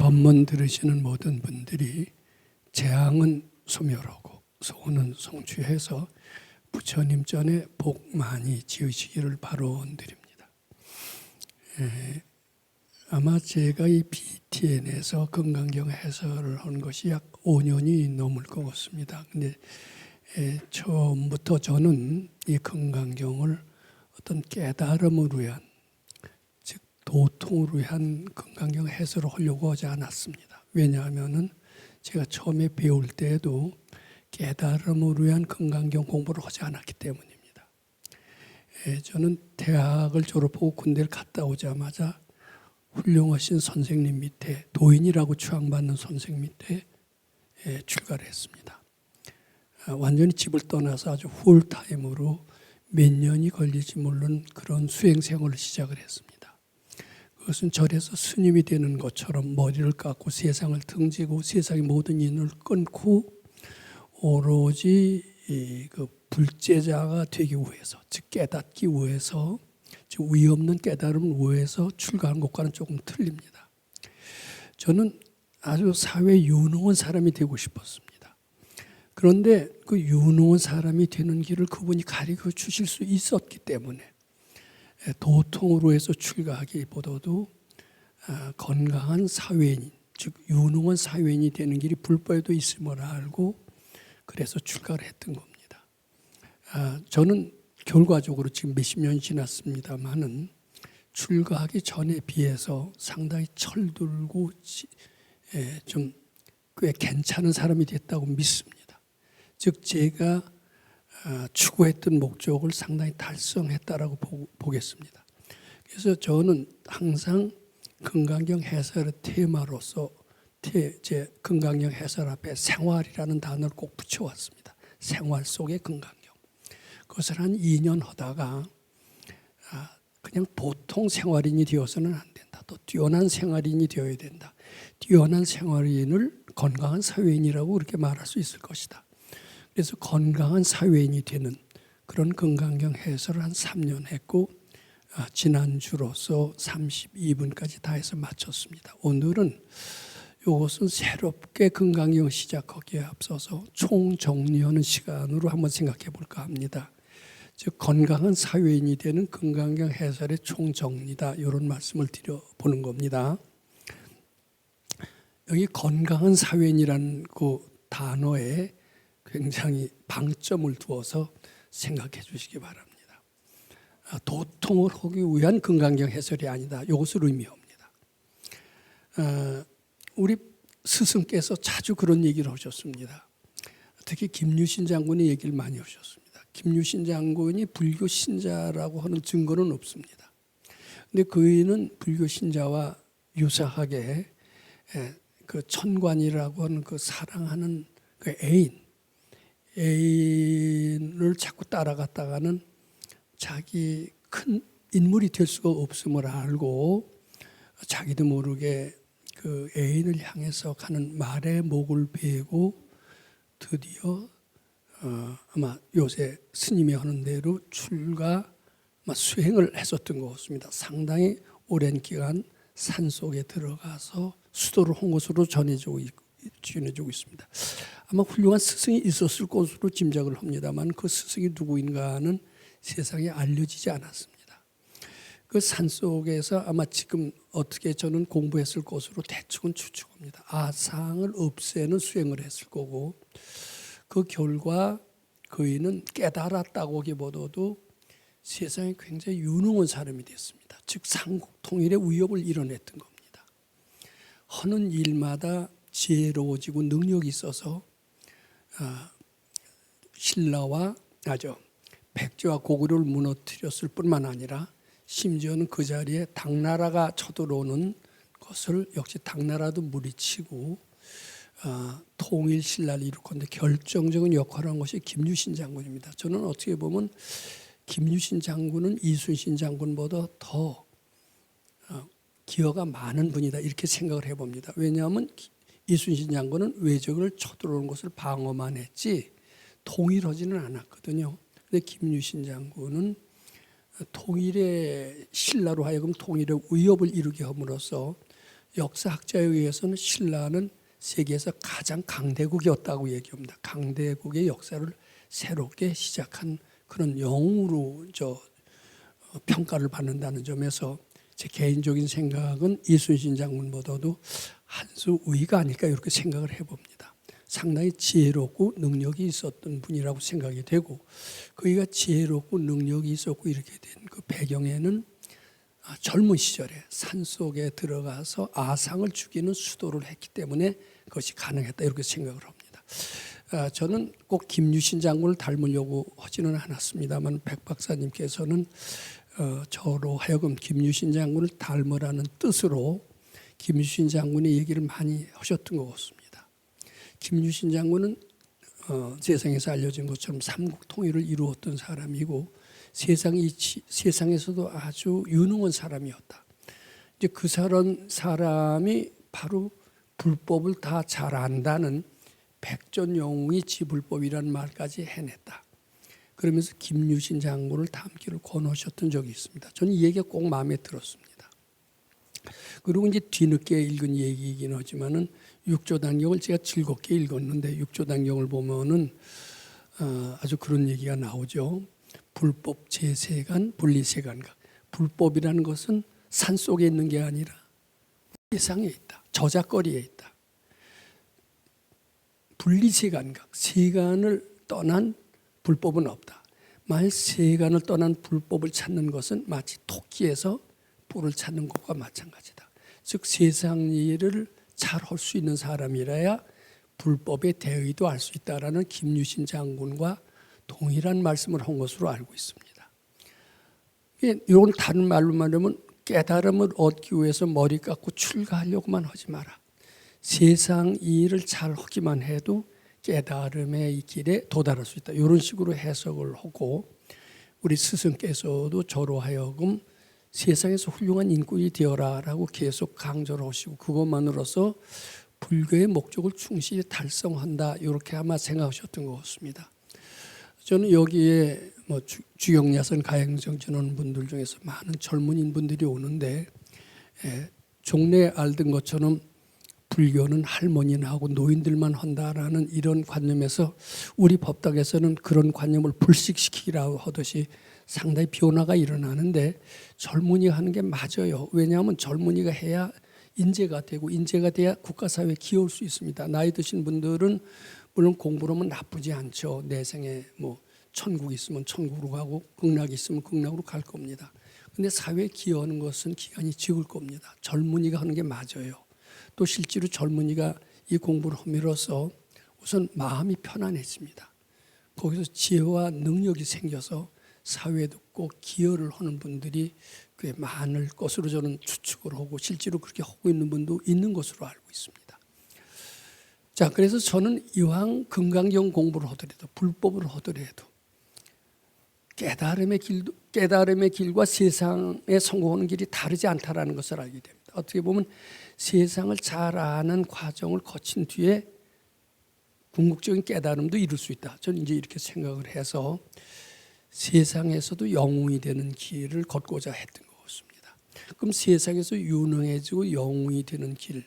법문 들으시는 모든 분들이 재앙은 소멸하고 소원은 성취해서 부처님 전에 복 많이 지으시기를 바라드립니다. 아마 제가 이 BTN에서 건강경 해설을 한 것이 약 5년이 넘을 것 같습니다. 근데 처음부터 저는 이 건강경을 어떤 깨달음을 위한, 즉 도통을 위한 건강경 해설을 하려고 하지 않았습니다. 왜냐하면은 제가 처음에 배울 때에도 깨달음을 위한 건강경 공부를 하지 않았기 때문입니다. 저는 대학을 졸업하고 군대를 갔다 오자마자 훌륭하신 선생님 밑에, 도인이라고 추앙받는 선생 밑에 출가를 했습니다. 완전히 집을 떠나서 아주 풀타임으로 몇 년이 걸릴지 모르는 그런 수행 생활을 시작을 했습니다. 그것은 절에서 스님이 되는 것처럼 머리를 깎고 세상을 등지고 세상의 모든 인을 끊고 오로지 그 불제자가 되기 위해서, 즉 깨닫기 위해서, 즉 위 없는 깨달음을 위해서 출가한 것과는 조금 틀립니다. 저는 아주 사회에 유능한 사람이 되고 싶었습니다. 그런데 그 유능한 사람이 되는 길을 그분이 가르쳐 주실 수 있었기 때문에 도통으로 해서 출가하기보다도 건강한 사회인, 즉 유능한 사회인이 되는 길이 불법에도 있음을 알고 그래서 출가를 했던 겁니다. 저는 결과적으로 지금 몇십 년이 지났습니다만은 출가하기 전에 비해서 상당히 철들고 좀 꽤 괜찮은 사람이 됐다고 믿습니다. 즉 제가 추구했던 목적을 상당히 달성했다라고 보겠습니다. 그래서 저는 항상 건강경 해설의 테마로서 제 건강경 해설 앞에 생활이라는 단어를 꼭 붙여왔습니다. 생활 속의 건강경. 그것을 한 2년 하다가 그냥 보통 생활인이 되어서는 안 된다. 또 뛰어난 생활인이 되어야 된다. 뛰어난 생활인을 건강한 사회인이라고 그렇게 말할 수 있을 것이다. 그래서 건강한 사회인이 되는 그런 건강경 해설을 한 3년 했고 지난주로서 32분까지 다 해서 마쳤습니다. 오늘은 이것은 새롭게 건강경 시작하기에 앞서서 총정리하는 시간으로 한번 생각해 볼까 합니다. 즉 건강한 사회인이 되는 건강경 해설의 총정리다, 이런 말씀을 드려보는 겁니다. 여기 건강한 사회인이라는 그 단어에 굉장히 방점을 두어서 생각해 주시기 바랍니다. 도통을 하기 위한 건강경 해설이 아니다, 이것을 의미합니다. 우리 스승께서 자주 그런 얘기를 하셨습니다. 특히 김유신 장군이 얘기를 많이 하셨습니다. 김유신 장군이 불교 신자라고 하는 증거는 없습니다. 근데 그이는 불교 신자와 유사하게 그 천관이라고 하는 그 사랑하는 그 애인을 자꾸 따라갔다가는 자기 큰 인물이 될 수가 없음을 알고 자기도 모르게 그 애인을 향해서 가는 말의 목을 베고 드디어 아마 요새 스님이 하는 대로 출가 수행을 했었던 것 같습니다. 상당히 오랜 기간 산속에 들어가서 수도를 한 것으로 전해지고 있습니다. 아마 훌륭한 스승이 있었을 것으로 짐작을 합니다만 그 스승이 누구인가는 세상에 알려지지 않았습니다. 그 산속에서 아마 지금 어떻게 저는 공부했을 것으로 대충은 추측합니다. 아상을 없애는 수행을 했을 거고 그 결과 그이는 깨달았다고 하기보다도 세상에 굉장히 유능한 사람이 됐습니다. 즉 삼국 통일의 위협을 이뤄냈던 겁니다. 하는 일마다 지혜로워지고 능력이 있어서 신라와 백제와 고구려를 무너뜨렸을 뿐만 아니라 심지어는 그 자리에 당나라가 쳐들어오는 것을 역시 당나라도 무리치고 통일 신라를 이루건데 결정적인 역할을 한 것이 김유신 장군입니다. 저는 어떻게 보면 김유신 장군은 이순신 장군보다 더 기여가 많은 분이다, 이렇게 생각을 해봅니다. 왜냐하면 이순신 장군은 외적을 쳐들어오는 것을 방어만 했지 통일하지는 않았거든요. 근데 김유신 장군은 통일의 신라로 하여금 통일의 위협을 이루게 함으로써 역사학자에 의해서는 신라는 세계에서 가장 강대국이었다고 얘기합니다. 강대국의 역사를 새롭게 시작한 그런 영웅으로 평가를 받는다는 점에서 제 개인적인 생각은 이순신 장군보다도 한 수 위가 아닐까 이렇게 생각을 해봅니다. 상당히 지혜롭고 능력이 있었던 분이라고 생각이 되고, 그이가 지혜롭고 능력이 있었고 이렇게 된 그 배경에는 젊은 시절에 산속에 들어가서 아상을 죽이는 수도를 했기 때문에 그것이 가능했다 이렇게 생각을 합니다. 저는 꼭 김유신 장군을 닮으려고 하지는 않았습니다만 백 박사님께서는 저로 하여금 김유신 장군을 닮으라는 뜻으로 김유신 장군의 얘기를 많이 하셨던 것 같습니다. 김유신 장군은 세상에서 알려진 것처럼 삼국 통일을 이루었던 사람이고 세상에서도 아주 유능한 사람이었다. 이제 그 사람이 바로 불법을 다 잘 안다는 백전영웅이 지불법이라는 말까지 해냈다. 그러면서 김유신 장군을 닮기를 권하셨던 적이 있습니다. 저는 이 얘기가 꼭 마음에 들었습니다. 그리고 이제 뒤늦게 읽은 얘기이긴 하지만은 육조단경을 제가 즐겁게 읽었는데 육조단경을 보면은 아주 그런 얘기가 나오죠. 불법 제세간 분리세간각. 불법이라는 것은 산 속에 있는 게 아니라 세상에 있다. 저작거리에 있다. 분리세간각. 세간을 떠난 불법은 없다. 만일 세간을 떠난 불법을 찾는 것은 마치 토끼에서 뿔을 찾는 것과 마찬가지다. 즉 세상 일을 잘 할 수 있는 사람이라야 불법에 대의도 할 수 있다라는 김유신 장군과 동일한 말씀을 한 것으로 알고 있습니다. 이건 다른 말로 말하면 깨달음을 얻기 위해서 머리 깎고 출가하려고만 하지 마라. 세상 일을 잘 하기만 해도 깨달음의 이 길에 도달할 수 있다. 이런 식으로 해석을 하고 우리 스승께서도 저로 하여금 세상에서 훌륭한 인꾼이 되어라라고 계속 강조를 하시고 그것만으로서 불교의 목적을 충실히 달성한다 이렇게 아마 생각하셨던 것 같습니다. 저는 여기에 주경야선 가행정 전원 분들 중에서 많은 젊은인 분들이 오는데 종래 알던 것처럼 불교는 할머니나 하고 노인들만 한다라는 이런 관념에서 우리 법당에서는 그런 관념을 불식시키라고 하듯이 상당히 변화가 일어나는데 젊은이가 하는 게 맞아요. 왜냐하면 젊은이가 해야 인재가 되고 인재가 돼야 국가사회에 기여할 수 있습니다. 나이 드신 분들은 물론 공부를 하면 나쁘지 않죠. 내생에 천국이 있으면 천국으로 가고 극락이 있으면 극락으로 갈 겁니다. 근데 사회에 기여하는 것은 기간이 적을 겁니다. 젊은이가 하는 게 맞아요. 또 실제로 젊은이가 이 공부를 함으로써 우선 마음이 편안해집니다. 거기서 지혜와 능력이 생겨서 사회에도 꼭 기여를 하는 분들이 꽤 많을 것으로 저는 추측을 하고 실제로 그렇게 하고 있는 분도 있는 것으로 알고 있습니다. 자, 그래서 저는 이왕 금강경 공부를 하더라도 불법을 하더라도 깨달음의 길과 세상에 성공하는 길이 다르지 않다라는 것을 알게 됩니다. 어떻게 보면 세상을 잘 아는 과정을 거친 뒤에 궁극적인 깨달음도 이룰 수 있다. 저는 이제 이렇게 생각을 해서 세상에서도 영웅이 되는 길을 걷고자 했던 것 같습니다. 그럼 세상에서 유능해지고 영웅이 되는 길,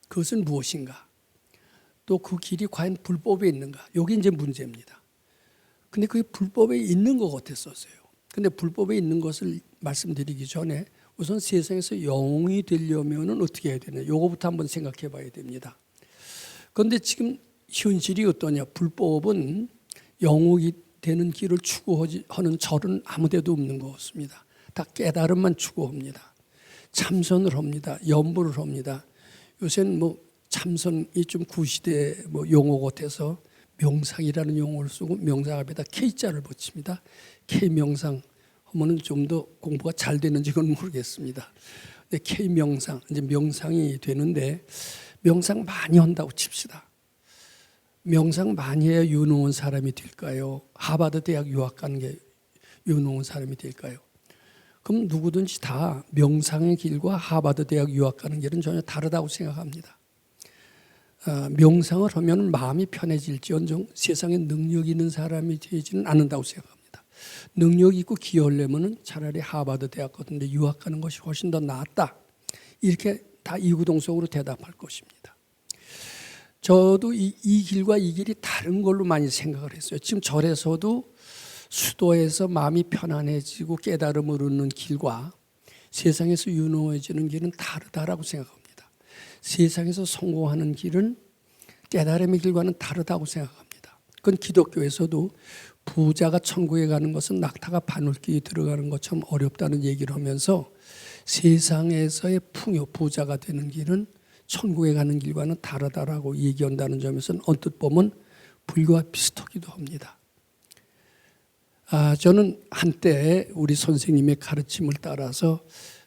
그것은 무엇인가? 또 그 길이 과연 불법에 있는가? 이게 이제 문제입니다. 근데 그게 불법에 있는 것 같았었어요. 근데 불법에 있는 것을 말씀드리기 전에 우선 세상에서 영웅이 되려면 어떻게 해야 되냐? 이거부터 한번 생각해 봐야 됩니다. 그런데 지금 현실이 어떠냐? 불법은 영웅이 되는 길을 추구하는 절은 아무데도 없는 것 같습니다. 다 깨달음만 추구합니다. 참선을 합니다. 염불을 합니다. 요새는 참선이 좀 구시대 용어 같아서 명상이라는 용어를 쓰고 명상 앞에다 K자를 붙입니다. K명상 하면은 좀 더 공부가 잘 되는지 그건 모르겠습니다. 근데 K명상, 이제 명상이 되는데 명상 많이 한다고 칩시다. 명상 많이 해야 유능한 사람이 될까요? 하버드 대학 유학 가는 게 유능한 사람이 될까요? 그럼 누구든지 다 명상의 길과 하버드 대학 유학 가는 길은 전혀 다르다고 생각합니다. 명상을 하면 마음이 편해질지언정 세상에 능력이 있는 사람이 되지는 않는다고 생각합니다. 능력이 있고 기여하려면 차라리 하버드 대학 같은 데 유학 가는 것이 훨씬 더 낫다. 이렇게 다 이구동성으로 대답할 것입니다. 저도 이 길과 이 길이 다른 걸로 많이 생각을 했어요. 지금 절에서도 수도에서 마음이 편안해지고 깨달음을 얻는 길과 세상에서 유능해지는 길은 다르다라고 생각합니다. 세상에서 성공하는 길은 깨달음의 길과는 다르다고 생각합니다. 그건 기독교에서도 부자가 천국에 가는 것은 낙타가 바늘귀에 들어가는 것처럼 어렵다는 얘기를 하면서 세상에서의 풍요, 부자가 되는 길은 천국에 가는 길과는 다르다라고 얘기한다는 점에서는 언뜻 보면 불교와 비슷하기도 합니다. 저는 한때 우리 선생님의 가르침을 따라서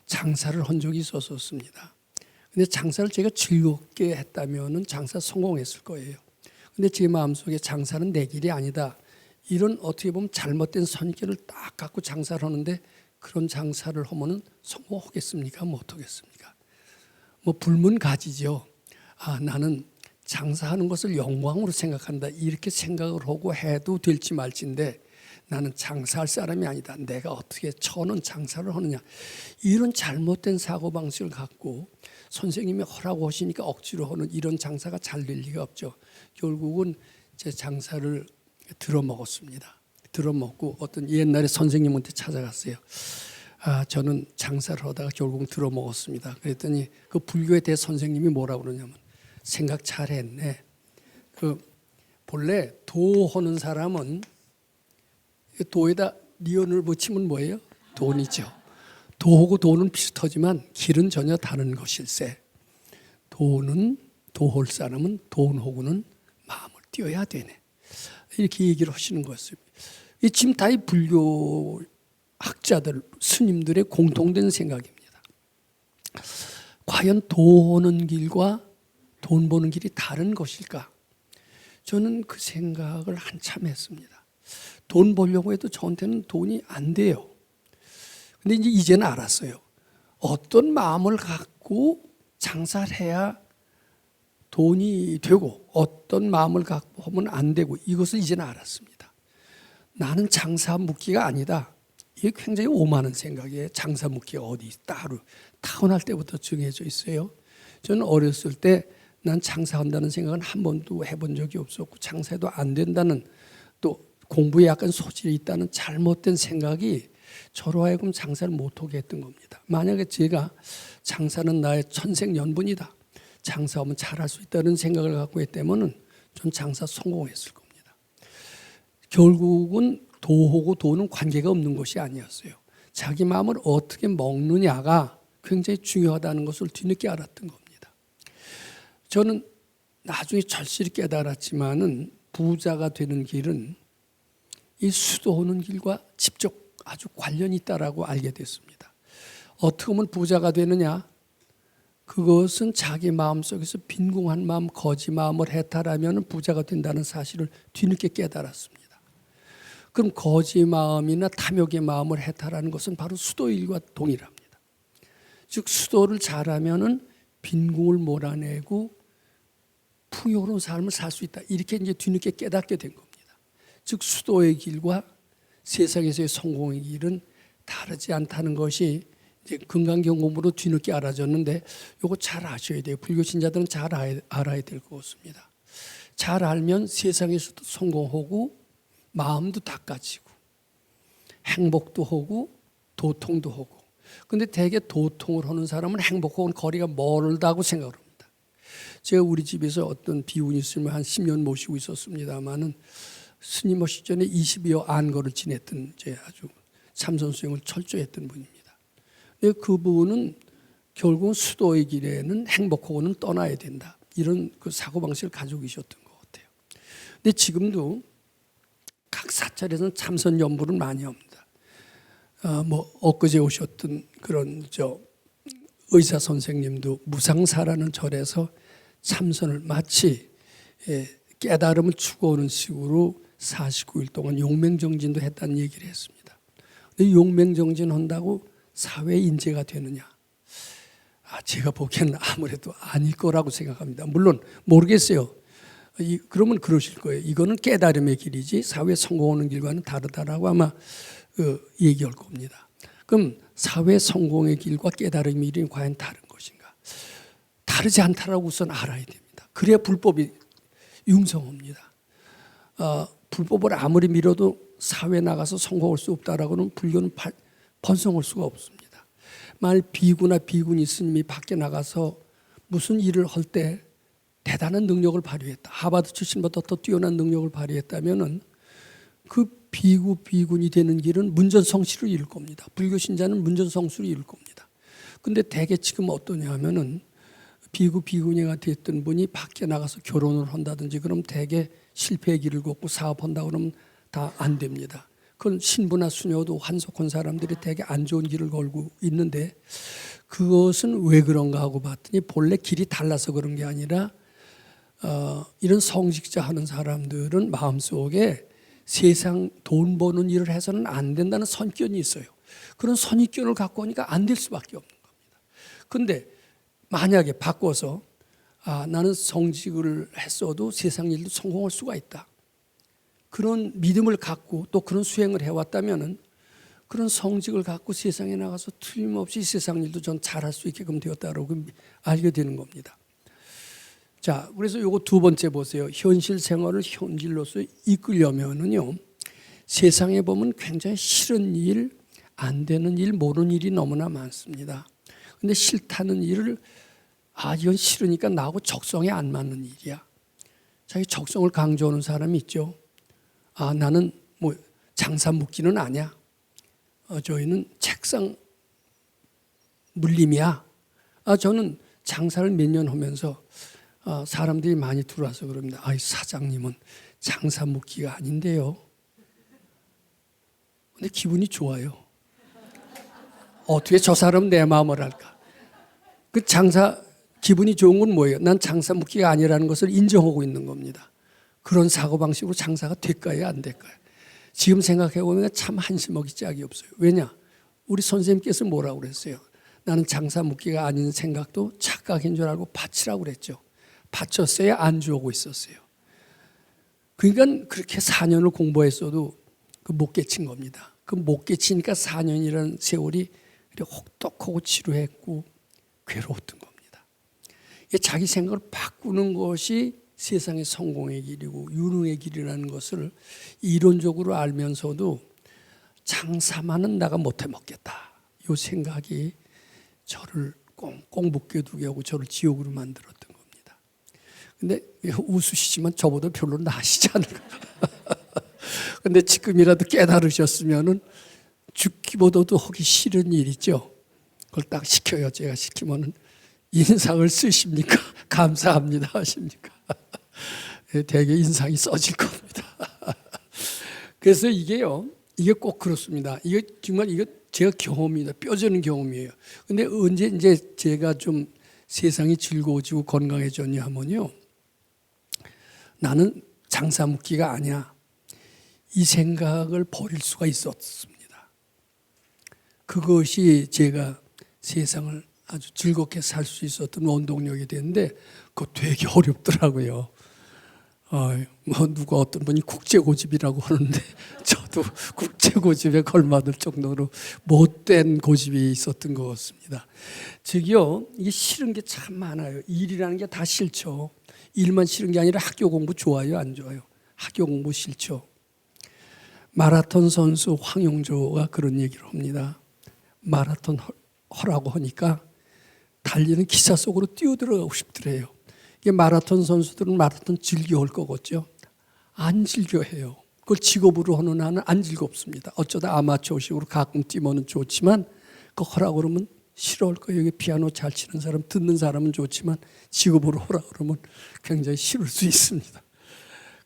장사를 한 적이 있었습니다. 근데 장사를 제가 즐겁게 했다면 장사 성공했을 거예요. 근데 제 마음속에 장사는 내 길이 아니다. 이런 어떻게 보면 잘못된 선입견을 딱 갖고 장사를 하는데 그런 장사를 하면 성공하겠습니까? 못하겠습니까? 불문가지죠. 나는 장사하는 것을 영광으로 생각한다. 이렇게 생각을 하고 해도 될지 말지인데 나는 장사할 사람이 아니다. 내가 어떻게 천원 장사를 하느냐. 이런 잘못된 사고방식을 갖고 선생님이 하라고 하시니까 억지로 하는 이런 장사가 잘 될 리가 없죠. 결국은 제 장사를 들어먹었습니다. 들어먹고 어떤 옛날에 선생님한테 찾아갔어요. 저는 장사를 하다가 결국 들어먹었습니다. 그랬더니 그 불교에 대해 선생님이 뭐라고 그러냐면 생각 잘했네. 본래 도하는 사람은 도에다 니은을 붙이면 뭐예요? 돈이죠. 도하고 돈은 비슷하지만 길은 전혀 다른 것일세. 도할 사람은 돈하고는 마음을 띄어야 되네. 이렇게 얘기를 하시는 것입니다. 지금 다 이 불교 학자들, 스님들의 공통된 생각입니다. 과연 도하는 길과 돈 버는 길이 다른 것일까? 저는 그 생각을 한참 했습니다. 돈 벌려고 해도 저한테는 돈이 안 돼요. 근데 이제는 알았어요. 어떤 마음을 갖고 장사를 해야 돈이 되고 어떤 마음을 갖고 하면 안 되고 이것을 이제는 알았습니다. 나는 장사 묵기가 아니다. 이게 굉장히 오만한 생각이에요. 장사 묵기가 어디 따로 타고날 때부터 정해져 있어요. 저는 어렸을 때 난 장사한다는 생각은 한 번도 해본 적이 없었고 장사해도 안 된다는 또 공부에 약간 소질이 있다는 잘못된 생각이 저로 하여금 장사를 못하게 했던 겁니다. 만약에 제가 장사는 나의 천생연분이다. 장사하면 잘할 수 있다는 생각을 갖고 했다면 전 장사 성공했을 겁니다. 결국은 도하고 돈은 관계가 없는 것이 아니었어요. 자기 마음을 어떻게 먹느냐가 굉장히 중요하다는 것을 뒤늦게 알았던 겁니다. 저는 나중에 절실히 깨달았지만은 부자가 되는 길은 이 수도하는 길과 직접 아주 관련이 있다라고 알게 됐습니다. 어떻게 하면 부자가 되느냐? 그것은 자기 마음속에서 빈궁한 마음, 거지 마음을 해탈하면 부자가 된다는 사실을 뒤늦게 깨달았습니다. 그럼 거지 마음이나 탐욕의 마음을 해탈하는 것은 바로 수도일과 동일합니다. 즉 수도를 잘하면은 빈궁을 몰아내고 풍요로운 삶을 살 수 있다. 이렇게 이제 뒤늦게 깨닫게 된 겁니다. 즉 수도의 길과 세상에서의 성공의 길은 다르지 않다는 것이 이제 건강경험으로 뒤늦게 알아졌는데 이거 잘 아셔야 돼요. 불교 신자들은 잘 알아야 될 것 같습니다. 잘 알면 세상에서도 성공하고 마음도 닦아지고 행복도 하고 도통도 하고. 근데 대개 도통을 하는 사람은 행복하고는 거리가 멀다고 생각을 합니다. 제가 우리 집에서 어떤 비운이 있으면 한 10년 모시고 있었습니다만은 스님 오시 전에 20여 안거를 지냈던 제 아주 참선수행을 철저히 했던 분입니다. 근데 그분은 결국은 수도의 길에는 행복하고는 떠나야 된다. 이런 그 사고방식을 가지고 계셨던 것 같아요. 근데 지금도 각 사찰에서는 참선 연부를 많이 합니다. 엊그제 오셨던 그런 의사 선생님도 무상사라는 절에서 참선을 마치 깨달음을 추구하는 식으로 49일 동안 용맹정진도 했다는 얘기를 했습니다. 근데 용맹정진 한다고 사회 인재가 되느냐? 제가 보기에는 아무래도 아닐 거라고 생각합니다. 물론 모르겠어요. 그러면 그러실 거예요. 이거는 깨달음의 길이지 사회 성공하는 길과는 다르다라고 아마 얘기할 겁니다. 그럼 사회 성공의 길과 깨달음의 길이 과연 다른 것인가? 바르지 않다라고 우선 알아야 됩니다. 그래야 불법이 융성합니다. 불법을 아무리 밀어도 사회에 나가서 성공할 수 없다라고는 불교는 번성할 수가 없습니다. 만일 비구나 비구니 스님이 밖에 나가서 무슨 일을 할 때 대단한 능력을 발휘했다, 하버드 출신보다 더 뛰어난 능력을 발휘했다면은 그 비구 비군이 되는 길은 문전성시로 이룰 겁니다. 불교 신자는 문전성시로 이룰 겁니다. 근데 대개 지금 어떠냐 하면은 비구 비구니가 됐던 분이 밖에 나가서 결혼을 한다든지 그럼 대개 실패의 길을 걷고 사업한다 그러면 다 안 됩니다. 그건 신부나 수녀도 환속한 사람들이 대개 안 좋은 길을 걸고 있는데, 그것은 왜 그런가 하고 봤더니 본래 길이 달라서 그런 게 아니라 이런 성직자 하는 사람들은 마음속에 세상 돈 버는 일을 해서는 안 된다는 선견이 있어요. 그런 선입견을 갖고 오니까 안 될 수밖에 없는 겁니다. 그런데 만약에 바꿔서 나는 성직을 했어도 세상 일도 성공할 수가 있다, 그런 믿음을 갖고 또 그런 수행을 해왔다면은 그런 성직을 갖고 세상에 나가서 틀림없이 세상 일도 전 잘할 수 있게끔 되었다라고 알게 되는 겁니다. 자, 그래서 요거 두 번째 보세요. 현실 생활을 현실로서 이끌려면은요, 세상에 보면 굉장히 싫은 일, 안 되는 일, 모르는 일이 너무나 많습니다. 근데 싫다는 일을 이건 싫으니까 나하고 적성에 안 맞는 일이야, 자기 적성을 강조하는 사람이 있죠. 나는 뭐 장사 묶기는 아니야, 저희는 책상 물림이야. 저는 장사를 몇 년 하면서 사람들이 많이 들어와서 그럽니다. 사장님은 장사 묶기가 아닌데요. 근데 기분이 좋아요. 어떻게 저 사람 내 마음을 알까? 그 장사 기분이 좋은 건 뭐예요? 난 장사 묶기가 아니라는 것을 인정하고 있는 겁니다. 그런 사고방식으로 장사가 될까요? 안 될까요? 지금 생각해 보면 참 한심하기 짝이 없어요. 왜냐? 우리 선생님께서 뭐라고 그랬어요? 나는 장사 묶기가 아닌 생각도 착각인 줄 알고 바치라고 그랬죠. 바쳤어야 안주하고 있었어요. 그러니까 그렇게 4년을 공부했어도 못 깨친 겁니다. 못 깨치니까 4년이라는 세월이 혹독하고 지루했고 괴로웠던 겁니다. 자기 생각을 바꾸는 것이 세상의 성공의 길이고 유능의 길이라는 것을 이론적으로 알면서도 장사만은 내가 못해 먹겠다, 이 생각이 저를 꽁꽁 묶여두게 하고 저를 지옥으로 만들었던 겁니다. 근데 웃으시지만 저보다 별로 나으시지 않을까. 근데 지금이라도 깨달으셨으면은 죽기보다도 하기 싫은 일이죠. 그걸 딱 시켜요. 제가 시키면은 인상을 쓰십니까? 감사합니다 하십니까? 되게 인상이 써질 겁니다. 그래서 이게 꼭 그렇습니다. 이게 정말 제가 경험입니다. 뼈저는 경험이에요. 근데 언제 이제 제가 좀 세상이 즐거워지고 건강해졌냐 하면요, 나는 장사 묶기가 아니야, 이 생각을 버릴 수가 있었습니다. 그것이 제가 세상을 아주 즐겁게 살 수 있었던 원동력이 되는데 그거 되게 어렵더라고요. 누가 어떤 분이 국제고집이라고 하는데 저도 국제고집에 걸맞을 정도로 못된 고집이 있었던 것 같습니다. 즉요, 이게 싫은 게 참 많아요. 일이라는 게 다 싫죠. 일만 싫은 게 아니라 학교 공부 좋아요, 안 좋아요? 학교 공부 싫죠. 마라톤 선수 황용조가 그런 얘기를 합니다. 마라톤 하라고 하니까 달리는 기차 속으로 뛰어들어가고 싶더래요. 이게 마라톤 선수들은 마라톤 즐겨할 거겠죠. 안 즐겨해요. 그걸 직업으로 하는 나는 안 즐겁습니다. 어쩌다 아마추어식으로 가끔 뛰면은 좋지만 그거 하라고 그러면 싫어할 거예요. 여기 피아노 잘 치는 사람, 듣는 사람은 좋지만 직업으로 하라고 그러면 굉장히 싫을 수 있습니다.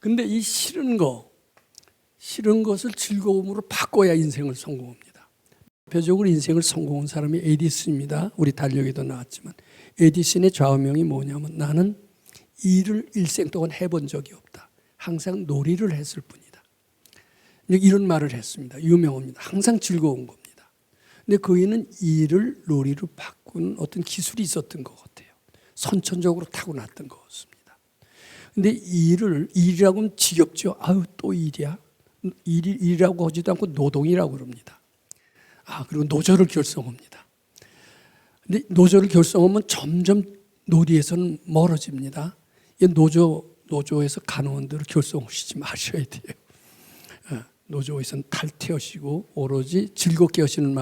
근데 이 싫은 것을 즐거움으로 바꿔야 인생을 성공합니다. 대표적으로 인생을 성공한 사람이 에디슨입니다. 우리 달력에도 나왔지만 에디슨의 좌우명이 뭐냐면 나는 일을 일생 동안 해본 적이 없다, 항상 놀이를 했을 뿐이다, 이런 말을 했습니다. 유명합니다. 항상 즐거운 겁니다. 근데 그이는 일을 놀이로 바꾸는 어떤 기술이 있었던 것 같아요. 선천적으로 타고났던 것 같습니다. 근데 일이라고 하면 지겹죠. 또 일이야. 일이라고 하지도 않고 노동이라고 그럽니다. 그리고 노조를 결성합니다. 근데 노조를 결성하면 점점 놀이에서는 멀어집니다. 이 노조에서 간호원들을 결성하시지 마셔야 돼요. 노조에서는 탈퇴하시고 오로지 즐겁게 하시는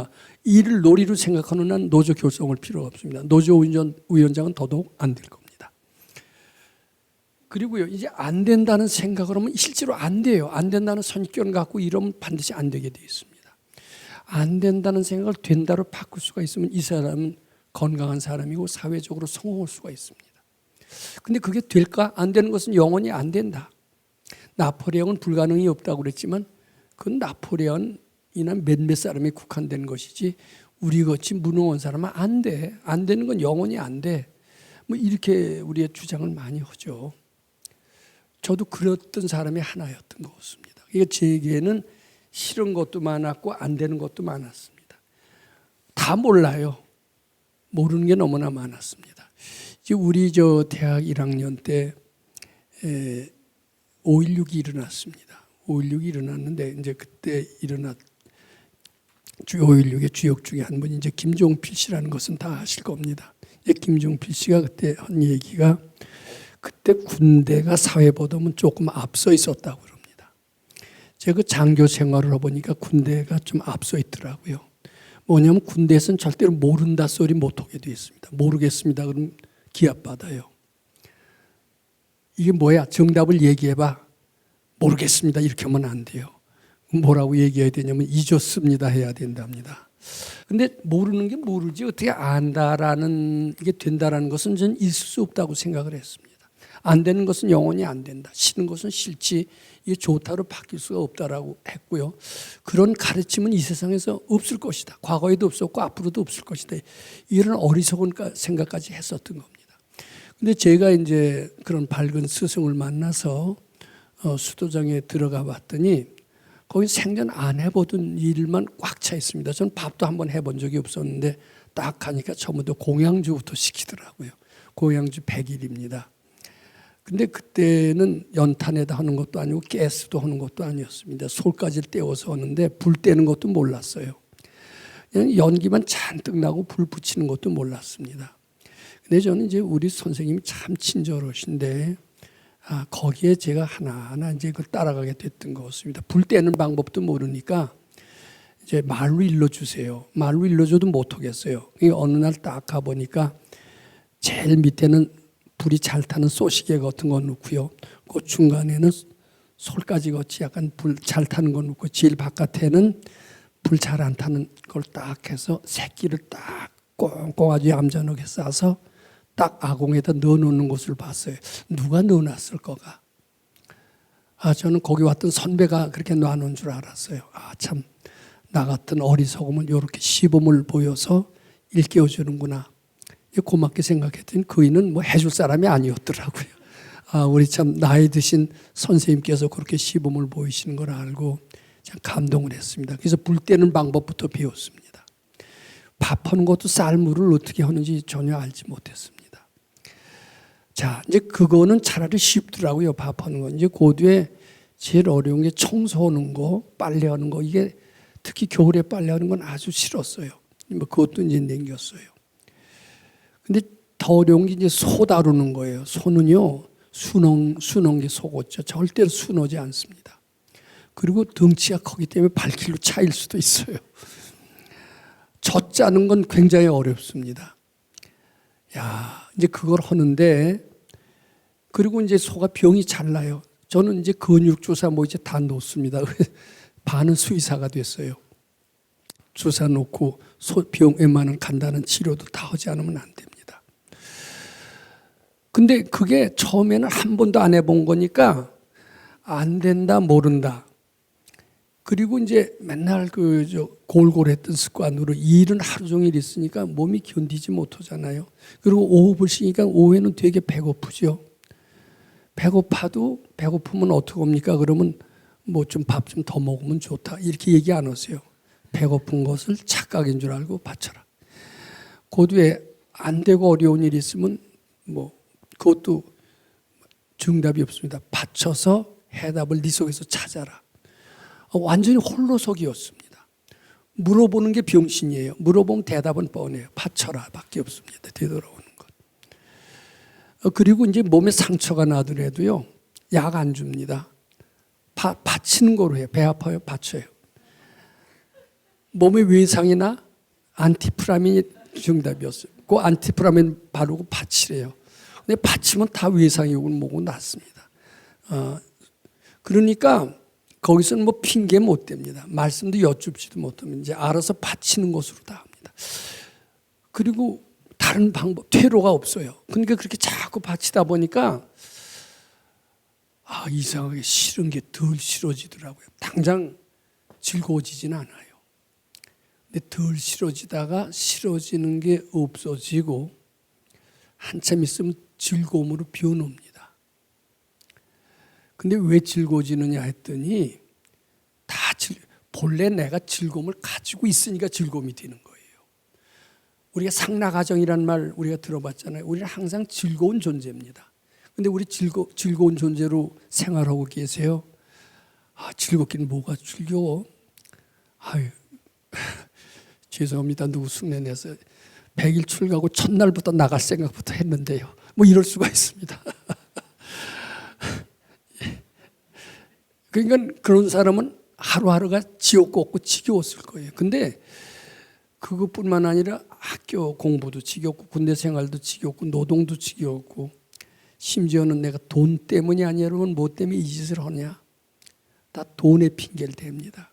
일을 놀이로 생각하는 한 노조 결성할 필요가 없습니다. 노조 위원장은 더더욱 안 될 겁니다. 그리고요, 이제 안 된다는 생각을 하면 실제로 안 돼요. 안 된다는 선입견을 갖고 이러면 반드시 안 되게 돼 있습니다. 안 된다는 생각을 된다로 바꿀 수가 있으면 이 사람은 건강한 사람이고 사회적으로 성공할 수가 있습니다. 근데 그게 될까? 안 되는 것은 영원히 안 된다. 나폴레옹은 불가능이 없다고 그랬지만 그건 나폴레옹이나 몇몇 사람에 국한된 것이지 우리같이 무능한 사람은 안 돼. 안 되는 건 영원히 안 돼. 뭐 이렇게 우리의 주장을 많이 하죠. 저도 그랬던 사람이 하나였던 것 같습니다. 그러니까 제게는 싫은 것도 많았고 안 되는 것도 많았습니다. 다 몰라요. 모르는 게 너무나 많았습니다. 이제 우리 대학 1학년 때 5.16이 일어났습니다. 5.16이 일어났는데 이제 그때 5.16의 주역 중에 한 분이 이제 김종필 씨라는 것은 다 아실 겁니다. 김종필 씨가 그때 한 얘기가 그때 군대가 사회보다는 조금 앞서 있었다고 그럽니다. 제가 그 장교 생활을 해보니까 군대가 좀 앞서 있더라고요. 뭐냐면 군대에서는 절대로 모른다 소리 못하게 되어 있습니다. 모르겠습니다. 그럼 기합받아요. 이게 뭐야? 정답을 얘기해봐. 모르겠습니다. 이렇게 하면 안 돼요. 뭐라고 얘기해야 되냐면 잊었습니다 해야 된답니다. 근데 모르는 게 모르지 어떻게 안다라는 게 된다라는 것은 저는 있을 수 없다고 생각을 했습니다. 안 되는 것은 영원히 안 된다. 싫은 것은 싫지 이게 좋다로 바뀔 수가 없다라고 했고요. 그런 가르침은 이 세상에서 없을 것이다. 과거에도 없었고 앞으로도 없을 것이다. 이런 어리석은 생각까지 했었던 겁니다. 근데 제가 이제 그런 밝은 스승을 만나서 수도장에 들어가 봤더니 거기 생전 안 해보던 일만 꽉 차 있습니다. 저는 밥도 한번 해본 적이 없었는데 딱 가니까 처음부터 공양주부터 시키더라고요. 공양주 100일입니다. 근데 그때는 연탄에다 하는 것도 아니고 가스도 하는 것도 아니었습니다. 솔까지 떼어서 하는데 불 떼는 것도 몰랐어요. 그냥 연기만 잔뜩 나고 불 붙이는 것도 몰랐습니다. 근데 저는 이제 우리 선생님이 참 친절하신데 거기에 제가 하나하나 이제 그걸 따라가게 됐던 것 같습니다. 불 떼는 방법도 모르니까 이제 말로 일러주세요. 말로 일러줘도 못하겠어요. 어느 날 딱 가보니까 제일 밑에는 불이 잘 타는 쏘시개 같은 거 넣고요. 그 중간에는 솔가지 같이 약간 불 잘 타는 거 넣고 제일 바깥에는 불 잘 안 타는 걸 딱 해서 새끼를 딱 꽁꽁 아주 얌전하게 싸서 딱 아궁에다 넣어놓는 것을 봤어요. 누가 넣어놨을 거가. 저는 거기 왔던 선배가 그렇게 놔놓은 줄 알았어요. 참 나 같은 어리석음은 이렇게 시범을 보여서 일깨워주는구나. 고맙게 생각했더니 그이는 뭐 해줄 사람이 아니었더라고요. 우리 참 나이 드신 선생님께서 그렇게 시범을 보이시는 걸 알고 참 감동을 했습니다. 그래서 불 떼는 방법부터 배웠습니다. 밥하는 것도 쌀물을 어떻게 하는지 전혀 알지 못했습니다. 자, 이제 그거는 차라리 쉽더라고요. 밥하는 건. 이제 그 뒤에 제일 어려운 게 청소하는 거, 빨래하는 거. 이게 특히 겨울에 빨래하는 건 아주 싫었어요. 뭐 그것도 이제 남겼어요. 근데 더 어려운 게 이제 소 다루는 거예요. 소는요, 순한 게 소고죠. 절대로 순하지 않습니다. 그리고 덩치가 크기 때문에 발길로 차일 수도 있어요. 젖 짜는 건 굉장히 어렵습니다. 이제 그걸 하는데, 그리고 이제 소가 병이 잘 나요. 저는 이제 근육주사 뭐 이제 다 놓습니다. 반은 수의사가 됐어요. 주사 놓고 소병 웬만한 간단한 치료도 다 하지 않으면 안 됩니다. 근데 그게 처음에는 한 번도 안 해본 거니까 안 된다, 모른다. 그리고 이제 맨날 골골했던 습관으로 일은 하루 종일 있으니까 몸이 견디지 못하잖아요. 그리고 오후 쉬니까 오후에는 되게 배고프죠. 배고프면 어떻게 합니까? 그러면 뭐 좀 밥 좀 더 먹으면 좋다. 이렇게 얘기 안 하세요. 배고픈 것을 착각인 줄 알고 바쳐라. 그 뒤에 안 되고 어려운 일이 있으면 뭐 그것도 정답이 없습니다. 바쳐서 해답을 네 속에서 찾아라. 완전히 홀로서기였습니다. 물어보는 게 병신이에요. 물어보면 대답은 뻔해요. 바쳐라 밖에 없습니다. 되돌아오는 것. 그리고 이제 몸에 상처가 나더라도요, 약 안 줍니다. 받치는 거로 해요. 배 아파요? 받쳐요. 몸에 외상이나 안티프라민이 정답이었어요. 그 안티프라민 바르고 받치래요. 근데 받치면 다 외상이 오고 뭐고 낫습니다. 그러니까 거기서는 뭐 핑계 못 댑니다. 말씀도 여쭙지도 못하면 이제 알아서 받치는 것으로 다 합니다. 그리고 다른 방법, 퇴로가 없어요. 그러니까 그렇게 자꾸 받치다 보니까 이상하게 싫은 게 덜 싫어지더라고요. 당장 즐거워지진 않아요. 근데 덜 싫어지다가 싫어지는 게 없어지고 한참 있으면 즐거움으로 변합니다. 근데 왜 즐거워지느냐 했더니 본래 내가 즐거움을 가지고 있으니까 즐거움이 되는 거예요. 우리가 상락하정이라는 말 우리가 들어봤잖아요. 우리는 항상 즐거운 존재입니다. 근데 우리 즐거운 존재로 생활하고 계세요. 즐겁긴 뭐가 즐거워? 죄송합니다. 누구 흉내내서 100일 출가고 첫날부터 나갈 생각부터 했는데요. 뭐 이럴 수가 있습니다. 그러니까 그런 사람은 하루하루가 지옥 같고 지겨웠을 거예요. 근데 그것뿐만 아니라 학교 공부도 지겹고 군대 생활도 지겹고 노동도 지겹고 심지어는 내가 돈 때문이 아니라면 뭐 때문에 이 짓을 하냐. 다 돈의 핑계를 댑니다.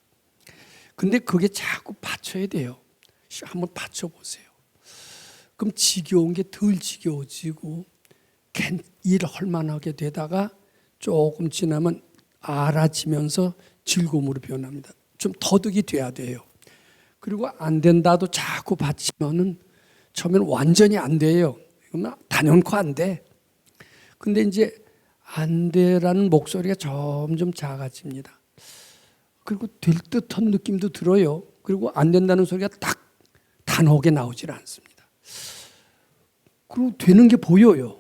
근데 그게 자꾸 받쳐야 돼요. 한번 받쳐보세요. 그럼 지겨운 게 덜 지겨워지고 일을 할 만하게 되다가 조금 지나면 알아지면서 즐거움으로 변합니다. 좀 터득이 돼야 돼요. 그리고 안 된다도 자꾸 받치면은 처음에는 완전히 안 돼요. 그러면 단연코 안 돼. 근데 이제 안 돼라는 목소리가 점점 작아집니다. 그리고 될 듯한 느낌도 들어요. 그리고 안 된다는 소리가 딱 단호하게 나오질 않습니다. 그리고 되는 게 보여요.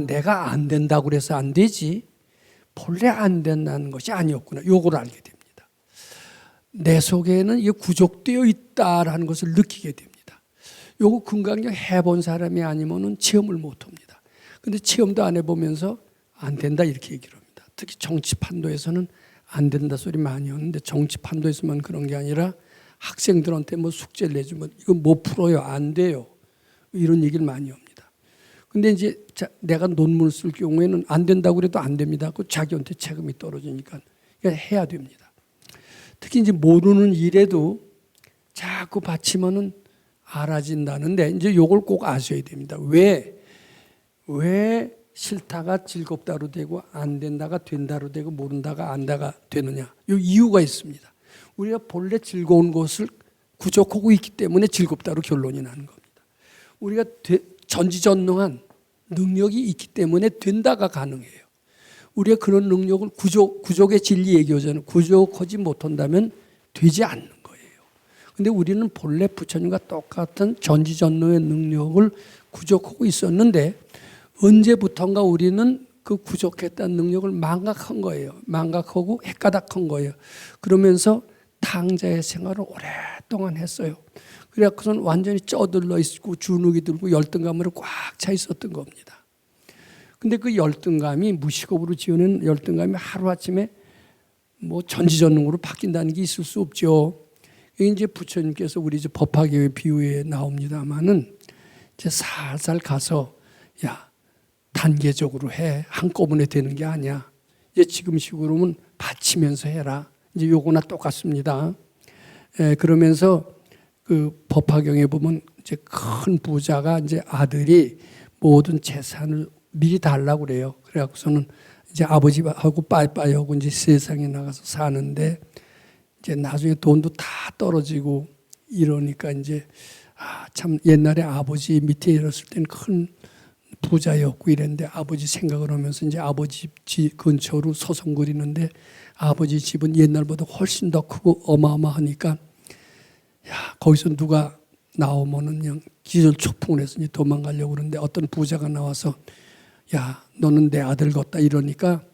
내가 안 된다고 그래서 안 되지. 본래 안 된다는 것이 아니었구나. 요걸 알게 됩니다. 내 속에는 이게 구족되어 있다라는 것을 느끼게 됩니다. 요거 금강경 해본 사람이 아니면은 체험을 못 합니다. 근데 체험도 안 해보면서 안 된다 이렇게 얘기를 합니다. 특히 정치판도에서는 안 된다 소리 많이 하는데 정치판도에서만 그런 게 아니라 학생들한테 뭐 숙제를 내주면 이거 못 풀어요. 안 돼요. 이런 얘기를 많이 합니다. 근데 이제 내가 논문을 쓸 경우에는 안 된다고 그래도 안 됩니다. 그 자기한테 책임이 떨어지니까 해야 됩니다. 특히 이제 모르는 일에도 자꾸 받치면은 알아진다는데 이제 요걸 꼭 아셔야 됩니다. 왜 싫다가 즐겁다로 되고 안 된다가 된다로 되고 모른다가 안다가 되느냐. 요 이유가 있습니다. 우리가 본래 즐거운 것을 구족하고 있기 때문에 즐겁다로 결론이 나는 겁니다. 우리가 전지전능한 능력이 있기 때문에 된다가 가능해요. 우리가 그런 능력을 구족의 진리 얘기하잖아요. 구족하지 못한다면 되지 않는 거예요. 근데 우리는 본래 부처님과 똑같은 전지전능의 능력을 구족하고 있었는데 언제부턴가 우리는 그 구족했다는 능력을 망각한 거예요. 망각하고 헷가닥한 거예요. 그러면서 탕자의 생활을 오랫동안 했어요. 그래서 완전히 쪄들러 있고 주눅이 들고 열등감으로 꽉 차 있었던 겁니다. 근데 그 열등감이 무식업으로 지어낸 열등감이 하루아침에 뭐 전지전능으로 바뀐다는 게 있을 수 없죠. 이제 부처님께서 우리 이제 법화계의 비유에 나옵니다만은 이제 살살 가서 단계적으로 해. 한꺼번에 되는 게 아니야. 이제 지금식으로는 받치면서 해라. 이제 요거나 똑같습니다. 그러면서 그 법화경에 보면 이제 큰 부자가 이제 아들이 모든 재산을 미리 달라고 그래요. 그래갖고서는 이제 아버지하고 빠이빠이하고 이제 세상에 나가서 사는데 이제 나중에 돈도 다 떨어지고 이러니까 이제 참 옛날에 아버지 밑에 일었을 때는 큰 부자였고 이랬는데 아버지 생각을 하면서 이제 아버지 집 근처로 서성거리는데 아버지 집은 옛날보다 훨씬 더 크고 어마어마하니까 거기서 누가 나오면은 그냥 기절초풍을 해서 이제 도망가려고 그러는데 어떤 부자가 나와서 너는 내 아들 같다 이러니까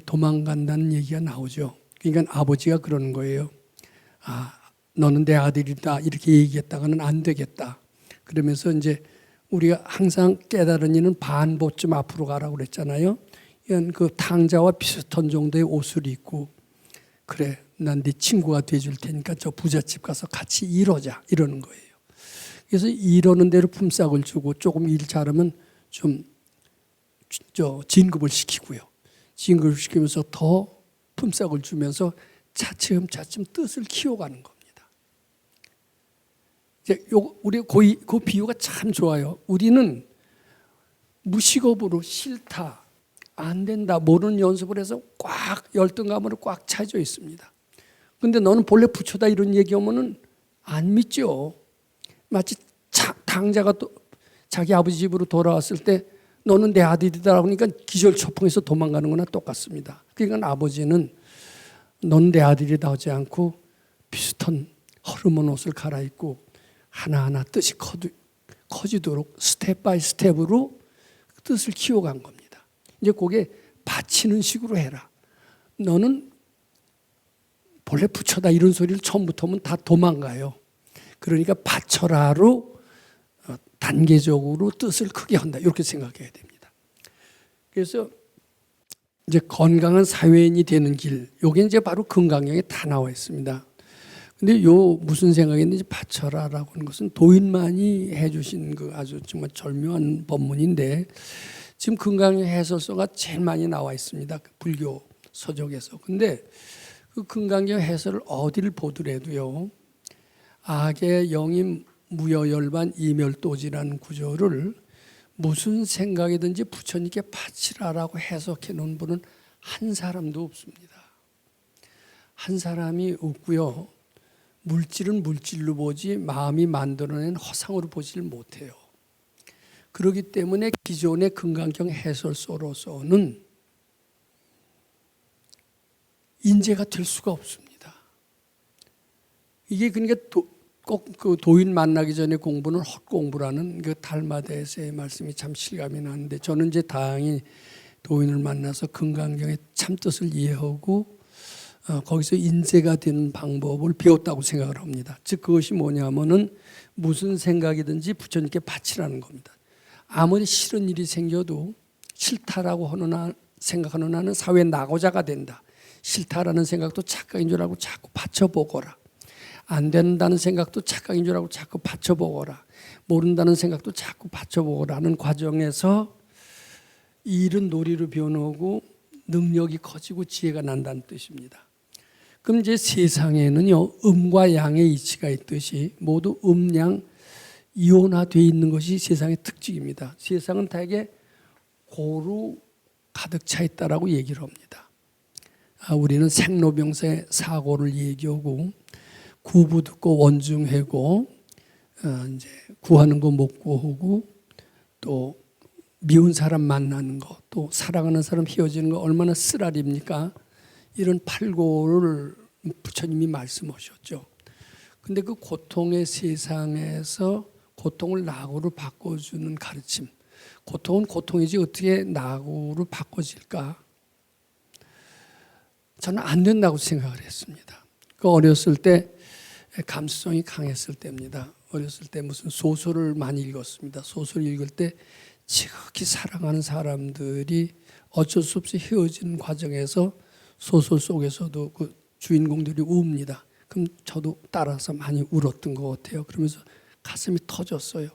도망간다는 얘기가 나오죠. 그러니까 아버지가 그러는 거예요. 너는 내 아들이다 이렇게 얘기했다가는 안 되겠다. 그러면서 이제 우리가 항상 깨달은 이는 반보쯤 앞으로 가라고 그랬잖아요. 이건 그 탕자와 비슷한 정도의 옷을 입고 그래 난 네 친구가 돼줄 테니까 저 부잣집 가서 같이 일하자 이러는 거예요. 그래서 일하는 대로 품삯을 주고 조금 일 잘하면 좀 진급을 시키고요. 진급을 시키면서 더 품삯을 주면서 차츰차츰 뜻을 키워가는 겁니다. 이제 우리 그 비유가 참 좋아요. 우리는 무식업으로 싫다, 안 된다, 모르는 연습을 해서 꽉 열등감으로 꽉 차져 있습니다. 근데 너는 본래 부처다 이런 얘기하면은 안 믿죠. 마치 당자가 또 자기 아버지 집으로 돌아왔을 때 너는 내 아들이다 그러니까 기절초풍해서 도망가는 거나 똑같습니다. 그러니까 아버지는 넌 내 아들이다 하지 않고 비슷한 허름한 옷을 갈아입고 하나하나 뜻이 커지도록 스텝 바이 스텝으로 뜻을 키워간 겁니다. 이제 그게 바치는 식으로 해라. 너는 본래 부처다 이런 소리를 처음부터 하면 다 도망가요. 그러니까 바쳐라로 단계적으로 뜻을 크게 한다. 이렇게 생각해야 됩니다. 그래서 이제 건강한 사회인이 되는 길, 요게 이제 바로 금강경에 다 나와 있습니다. 근데 요 무슨 생각이었는지 바쳐라라고 하는 것은 도인만이 해주신 그 아주 정말 절묘한 법문인데 지금 금강경 해설서가 제일 많이 나와 있습니다. 불교 서적에서. 근데 그 금강경 해설을 어디를 보더라도요, 악의 영임 무여열반 이멸도지라는 구조를 무슨 생각이든지 부처님께 바치라라고 해석해 놓은 분은 한 사람도 없습니다. 한 사람이 없고요. 물질은 물질로 보지 마음이 만들어낸 허상으로 보질 못해요. 그렇기 때문에 기존의 금강경 해설서로서는 인재가 될 수가 없습니다. 이게 그러니까 꼭 그 도인 만나기 전에 공부는 헛공부라는 그 달마대에서의 말씀이 참 실감이 나는데 저는 이제 다행히 도인을 만나서 금강경의 참뜻을 이해하고 거기서 인재가 되는 방법을 배웠다고 생각을 합니다. 즉 그것이 뭐냐면은 무슨 생각이든지 부처님께 바치라는 겁니다. 아무리 싫은 일이 생겨도 싫다라고 생각하는 나는 사회에 나고자가 된다. 싫다라는 생각도 착각인 줄 알고 자꾸 바쳐보거라. 안 된다는 생각도 착각인 줄 알고 자꾸 바쳐보거라. 모른다는 생각도 자꾸 바쳐보거라는 과정에서 일은 놀이로 변하고 능력이 커지고 지혜가 난다는 뜻입니다. 그럼 이제 세상에는요, 음과 양의 이치가 있듯이 모두 음양 이온화되어 있는 것이 세상의 특징입니다. 세상은 대개 고루 가득 차 있다라고 얘기를 합니다. 우리는 생로병사의 사고를 얘기하고 구부 듣고 원중하고 이제 구하는 거 못 구하고 또 미운 사람 만나는 거 또 사랑하는 사람 헤어지는 거 얼마나 쓰라립니까? 이런 팔고를 부처님이 말씀하셨죠. 근데 그 고통의 세상에서 고통을 낙으로 바꿔주는 가르침. 고통은 고통이지 어떻게 낙으로 바꿔질까? 저는 안 된다고 생각을 했습니다. 그 어렸을 때 감수성이 강했을 때입니다. 어렸을 때 무슨 소설을 많이 읽었습니다. 소설 읽을 때 지극히 사랑하는 사람들이 어쩔 수 없이 헤어지는 과정에서 소설 속에서도 그 주인공들이 웁니다. 그럼 저도 따라서 많이 울었던 것 같아요. 그러면서 가슴이 터졌어요.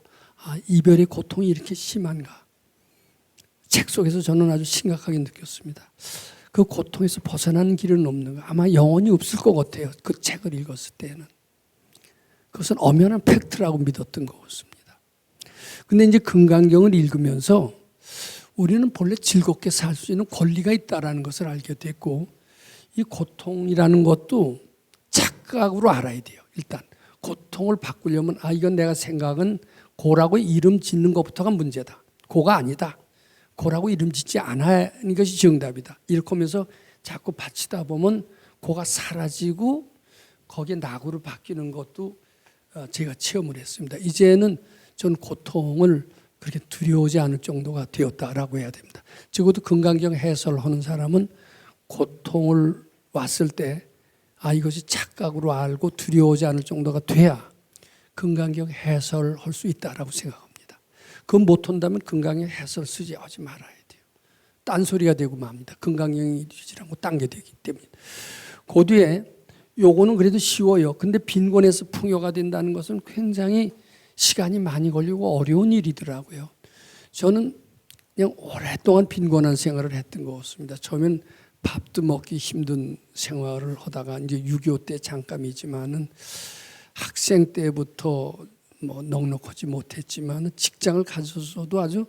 이별의 고통이 이렇게 심한가. 책 속에서 저는 아주 심각하게 느꼈습니다. 그 고통에서 벗어나는 길은 없는가. 아마 영원히 없을 것 같아요. 그 책을 읽었을 때는. 그것은 엄연한 팩트라고 믿었던 것 같습니다. 근데 이제 금강경을 읽으면서 우리는 본래 즐겁게 살 수 있는 권리가 있다는 것을 알게 됐고 이 고통이라는 것도 착각으로 알아야 돼요. 일단 고통을 바꾸려면 이건 내가 생각은 고라고 이름 짓는 것부터가 문제다. 고가 아니다. 고라고 이름 짓지 않는 것이 정답이다. 이렇게 하면서 자꾸 바치다 보면 고가 사라지고 거기에 낙으로 바뀌는 것도 제가 체험을 했습니다. 이제는 전 고통을 그렇게 두려워하지 않을 정도가 되었다라고 해야 됩니다. 적어도 금강경 해설하는 사람은 고통을 왔을 때 이것이 착각으로 알고 두려워하지 않을 정도가 돼야 금강경 해설할 수 있다라고 생각합니다. 그건 못한다면 건강형 해설 쓰지 하지 말아야 돼요. 딴소리가 되고 맙니다. 건강형이 유지라고 딴 게 되기 때문에. 그 뒤에 요거는 그래도 쉬워요. 근데 빈곤에서 풍요가 된다는 것은 굉장히 시간이 많이 걸리고 어려운 일이더라고요. 저는 그냥 오랫동안 빈곤한 생활을 했던 것 같습니다. 처음엔 밥도 먹기 힘든 생활을 하다가 이제 6.25 때 잠깐이지만은 학생 때부터 뭐 넉넉하지 못했지만 직장을 가져서도 아주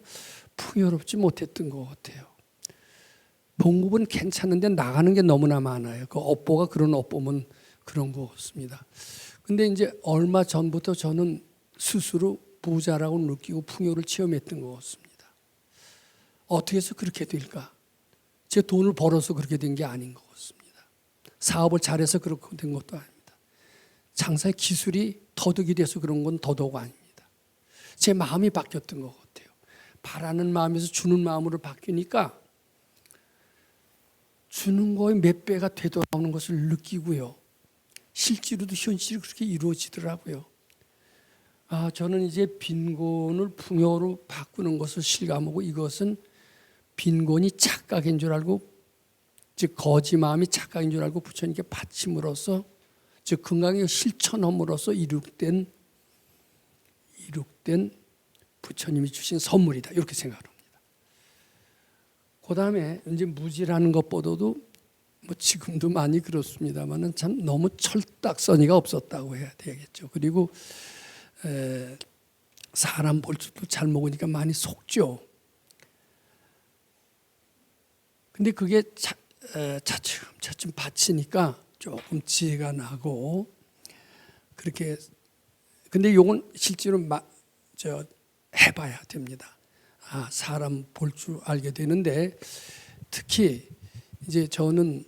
풍요롭지 못했던 것 같아요. 봉급은 괜찮은데 나가는 게 너무나 많아요. 그 업보가 그런 업보면 그런 것 같습니다. 근데 이제 얼마 전부터 저는 스스로 부자라고 느끼고 풍요를 체험했던 것 같습니다. 어떻게 해서 그렇게 될까? 제 돈을 벌어서 그렇게 된 게 아닌 것 같습니다. 사업을 잘해서 그렇게 된 것도 아닙니다. 장사의 기술이 터득이 돼서 그런 건 더더욱 아닙니다. 제 마음이 바뀌었던 것 같아요. 바라는 마음에서 주는 마음으로 바뀌니까 주는 거의 몇 배가 되돌아오는 것을 느끼고요. 실제로도 현실이 그렇게 이루어지더라고요. 저는 이제 빈곤을 풍요로 바꾸는 것을 실감하고 이것은 빈곤이 착각인 줄 알고, 즉 거지 마음이 착각인 줄 알고 부처님께 바침으로써, 즉 건강의 실천함으로써 이룩된 부처님이 주신 선물이다, 이렇게 생각합니다. 그 다음에 이제 무지라는 것보다도 뭐 지금도 많이 그렇습니다만은 참 너무 철딱서니가 없었다고 해야 되겠죠. 그리고 사람 볼 줄도 잘 먹으니까 많이 속죠. 근데 그게 차츰 바치니까 조금 지혜가 나고 그렇게. 근데 요건 실제로 해봐야 됩니다. 사람 볼 줄 알게 되는데, 특히 이제 저는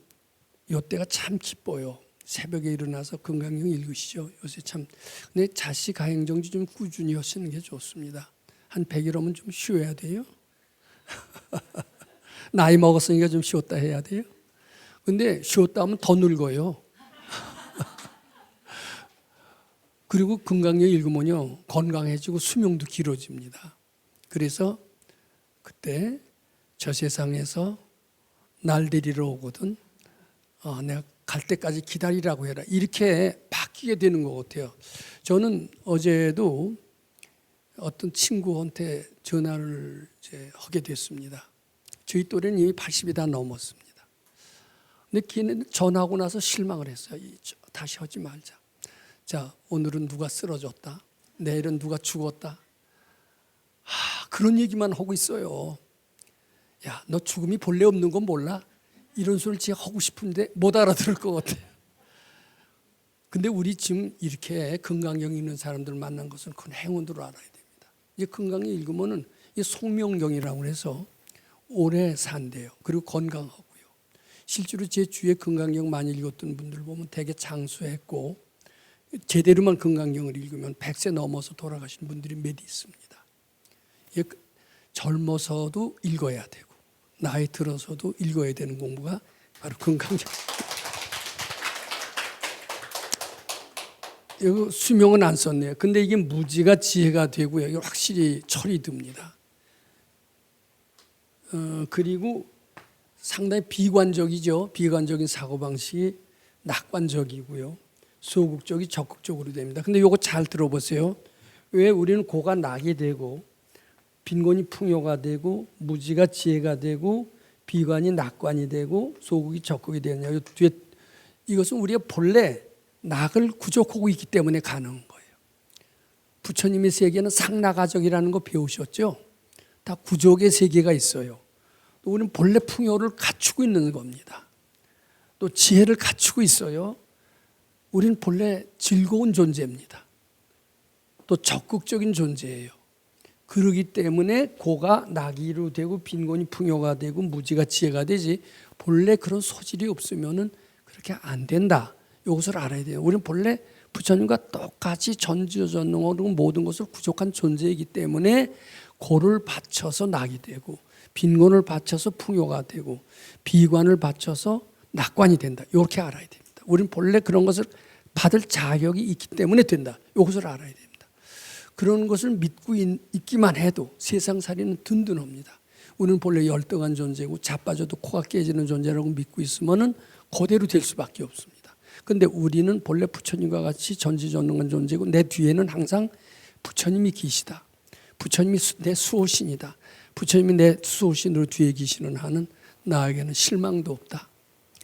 요때가 참 기뻐요. 새벽에 일어나서 건강형 읽으시죠. 요새 참. 근데 자식 가행정지 좀 꾸준히 하시는 게 좋습니다. 한 100일 오면 좀 쉬어야 돼요. 나이 먹었으니까 좀 쉬었다 해야 돼요. 근데 쉬었다 하면 더 늙어요. 그리고 건강형 읽으면요, 건강해지고 수명도 길어집니다. 그래서 그때 저 세상에서 날 데리러 오거든 내가 갈 때까지 기다리라고 해라, 이렇게 바뀌게 되는 것 같아요. 저는 어제도 어떤 친구한테 전화를 이제 하게 됐습니다. 저희 또래는 이미 80이 다 넘었습니다. 근데 걔는 전화하고 나서 실망을 했어요. 다시 하지 말자. 자, 오늘은 누가 쓰러졌다, 내일은 누가 죽었다, 그런 얘기만 하고 있어요. 야, 너 죽음이 본래 없는 건 몰라? 이런 소리를 제가 하고 싶은데 못 알아들을 것 같아요. 근데 우리 지금 이렇게 건강경 있는 사람들 만난 것은 큰 행운으로 알아야 됩니다. 이 건강이 읽으면은 이 송명경이라고 해서 오래 산대요. 그리고 건강하고요. 실제로 제 주위에 건강경 많이 읽었던 분들 보면 되게 장수했고, 제대로만 건강경을 읽으면 100세 넘어서 돌아가신 분들이 몇 있습니다. 젊어서도 읽어야 되고 나이 들어서도 읽어야 되는 공부가 바로 건강경. 이거 수명은 안 썼네요. 근데 이게 무지가 지혜가 되고요. 이게 확실히 철이 듭니다. 그리고 상당히 비관적이죠. 비관적인 사고방식이 낙관적이고요. 소극적이 적극적으로 됩니다. 근데 이거 잘 들어보세요. 왜 우리는 고가 낙이 되고 빈곤이 풍요가 되고 무지가 지혜가 되고 비관이 낙관이 되고 소극이 적극이 되느냐. 이것은 우리가 본래 낙을 구족하고 있기 때문에 가능한 거예요. 부처님의 세계는 상락아적이라는 거 배우셨죠? 다 구족의 세계가 있어요. 또 우리는 본래 풍요를 갖추고 있는 겁니다. 또 지혜를 갖추고 있어요. 우리는 본래 즐거운 존재입니다. 또 적극적인 존재예요. 그러기 때문에 고가 낙이로 되고 빈곤이 풍요가 되고 무지가 지혜가 되지, 본래 그런 소질이 없으면은 그렇게 안 된다. 이것을 알아야 돼요. 우리는 본래 부처님과 똑같이 전지전능하고 모든 것을 부족한 존재이기 때문에 고를 바쳐서 낙이 되고 빈곤을 바쳐서 풍요가 되고 비관을 바쳐서 낙관이 된다. 이렇게 알아야 됩니다. 우리는 본래 그런 것을 받을 자격이 있기 때문에 된다. 이것을 알아야 됩니다. 그런 것을 믿고 있기만 해도 세상살이는 든든합니다. 우리는 본래 열등한 존재고 자빠져도 코가 깨지는 존재라고 믿고 있으면은 그대로 될 수밖에 없습니다. 그런데 우리는 본래 부처님과 같이 전지전능한 존재고 내 뒤에는 항상 부처님이 계시다. 부처님이 내 수호신이다. 부처님이 내 수호신으로 뒤에 계시는 한은 나에게는 실망도 없다.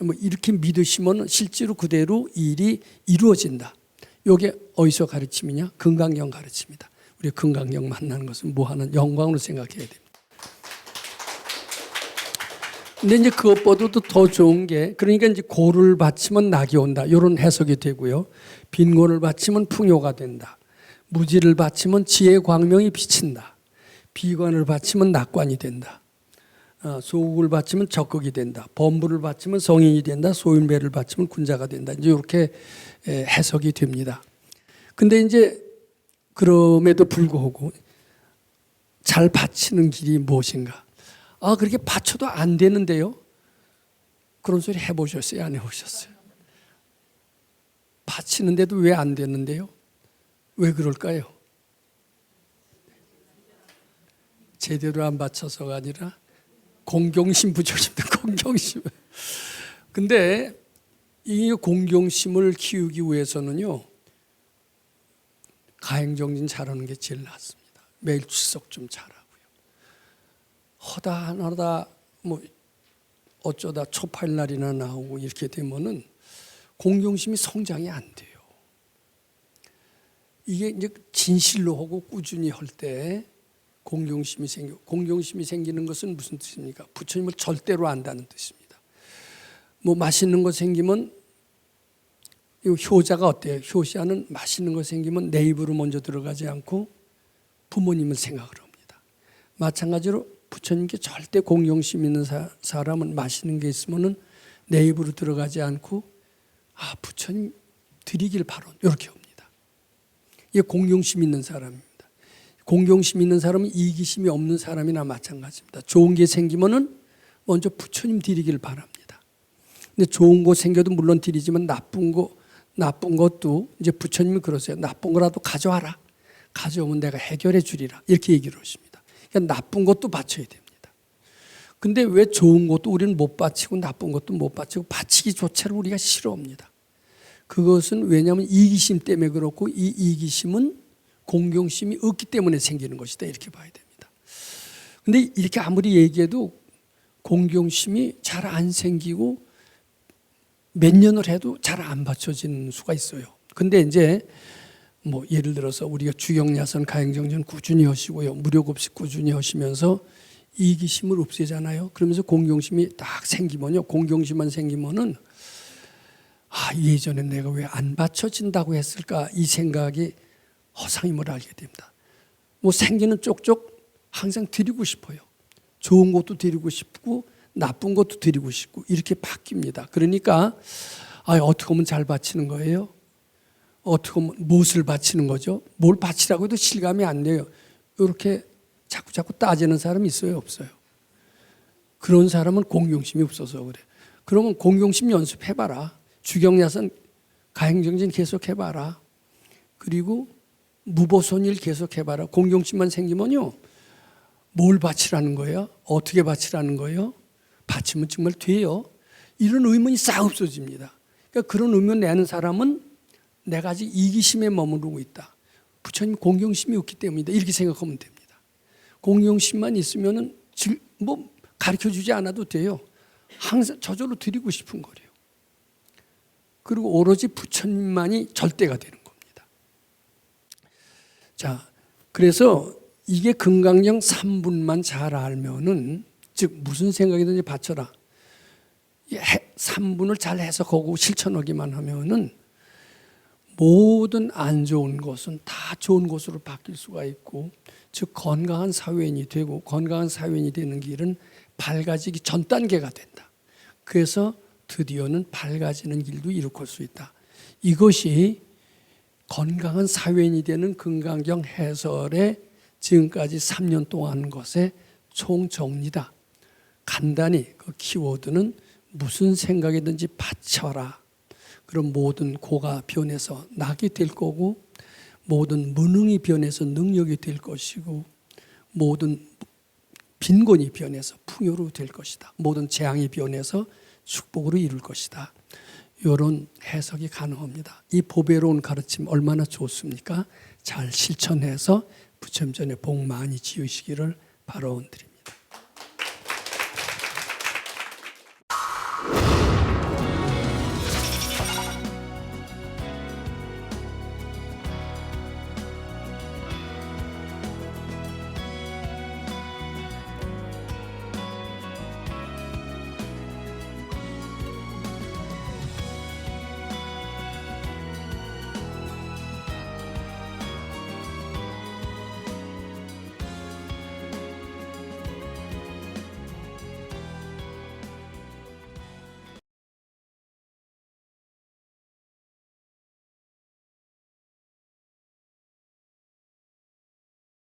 뭐 이렇게 믿으시면 실제로 그대로 일이 이루어진다. 이게 어디서 가르침이냐? 금강경 가르침이다. 우리 금강경 만나는 것은 무한한 영광으로 생각해야 됩니다. 근데 이제 그것보다도 더 좋은 게, 그러니까 이제 고를 바치면 낙이 온다. 이런 해석이 되고요. 빈곤을 바치면 풍요가 된다. 무지를 바치면 지혜의 광명이 비친다. 비관을 바치면 낙관이 된다. 소국을 바치면 적극이 된다. 범부를 바치면 성인이 된다. 소인배를 바치면 군자가 된다. 이제 이렇게 해석이 됩니다. 근데 이제 그럼에도 불구하고 잘 바치는 길이 무엇인가? 그렇게 바쳐도 안 되는데요. 그런 소리 해보셨어요? 안 해보셨어요? 바치는데도 왜 안 되는데요? 왜 그럴까요? 제대로 안 바쳐서가 아니라 공경심 부족입니다. 공경심. 근데 이 공경심을 키우기 위해서는요, 가행정진 잘하는 게 제일 낫습니다. 매일 출석 좀 잘하고요. 하다 뭐 어쩌다 초파일 날이나 나오고 이렇게 되면은 공경심이 성장이 안 돼요. 이게 이제 진실로 하고 꾸준히 할 때 공경심이 생겨. 공경심이 생기는 것은 무슨 뜻입니까? 부처님을 절대로 안다는 뜻입니다. 뭐 맛있는 거 생기면 이 효자가 어때요? 효자는 맛있는 거 생기면 내 입으로 먼저 들어가지 않고 부모님을 생각을 합니다. 마찬가지로 부처님께 절대 공경심 있는 사람은 맛있는 게 있으면은 내 입으로 들어가지 않고 부처님 드리길 바로 이렇게 합니다. 이게 공경심 있는 사람입니다. 공경심 있는 사람은 이기심이 없는 사람이나 마찬가지입니다. 좋은 게 생기면은 먼저 부처님 드리길 바랍니다. 근데 좋은 거 생겨도 물론 드리지만 나쁜 것도 이제 부처님이 그러세요. 나쁜 거라도 가져와라. 가져오면 내가 해결해 주리라. 이렇게 얘기를 하십니다. 그러니까 나쁜 것도 바쳐야 됩니다. 근데 왜 좋은 것도 우리는 못 바치고 나쁜 것도 못 바치고 바치기조차를 우리가 싫어합니다. 그것은 왜냐하면 이기심 때문에 그렇고 이 이기심은 공경심이 없기 때문에 생기는 것이다. 이렇게 봐야 됩니다. 근데 이렇게 아무리 얘기해도 공경심이 잘 안 생기고 몇 년을 해도 잘 안 받쳐지는 수가 있어요. 근데 이제 뭐 예를 들어서 우리가 주경야선 가행정전 꾸준히 하시고요. 무료급식 꾸준히 하시면서 이기심을 없애잖아요. 그러면서 공경심이 딱 생기면요. 공경심만 생기면은 예전에 내가 왜 안 받쳐진다고 했을까 이 생각이 허상임을 알게 됩니다. 뭐 생기는 쪽쪽 항상 드리고 싶어요. 좋은 것도 드리고 싶고 나쁜 것도 드리고 싶고 이렇게 바뀝니다. 그러니까 어떻게 하면 잘 바치는 거예요? 어떻게 하면 무엇을 바치는 거죠? 뭘 바치라고 해도 실감이 안 돼요. 이렇게 자꾸 따지는 사람이 있어요? 없어요? 그런 사람은 공경심이 없어서 그래. 그러면 공경심 연습해봐라. 주경야선 가행정진 계속해봐라. 그리고 무보손일 계속해봐라. 공경심만 생기면요. 뭘 바치라는 거예요? 어떻게 바치라는 거예요? 바치면 정말 돼요? 이런 의문이 싹 없어집니다. 그러니까 그런 의문 내는 사람은 내가 아직 이기심에 머무르고 있다. 부처님 공경심이 없기 때문이다. 이렇게 생각하면 됩니다. 공경심만 있으면은 뭐 가르쳐주지 않아도 돼요. 항상 저절로 드리고 싶은 거래요. 그리고 오로지 부처님만이 절대가 되는 겁니다. 자, 그래서 이게 금강경 3분만 잘 알면은, 즉 무슨 생각이든지 바쳐라. 3분을 잘 해석하고 실천하기만 하면은 모든 안 좋은 것은 다 좋은 것으로 바뀔 수가 있고, 즉 건강한 사회인이 되고, 건강한 사회인이 되는 길은 밝아지기 전 단계가 된다. 그래서 드디어는 밝아지는 길도 일으킬 수 있다. 이것이 건강한 사회인이 되는 금강경 해설의 지금까지 3년 동안 한 것의 총정리다. 간단히 그 키워드는 무슨 생각이든지 바쳐라. 그럼 모든 고가 변해서 낙이 될 거고, 모든 무능이 변해서 능력이 될 것이고 모든 빈곤이 변해서 풍요로 될 것이다. 모든 재앙이 변해서 축복으로 이룰 것이다. 이런 해석이 가능합니다. 이 보배로운 가르침 얼마나 좋습니까? 잘 실천해서 부처님 전에 복 많이 지으시기를 바라옵니다.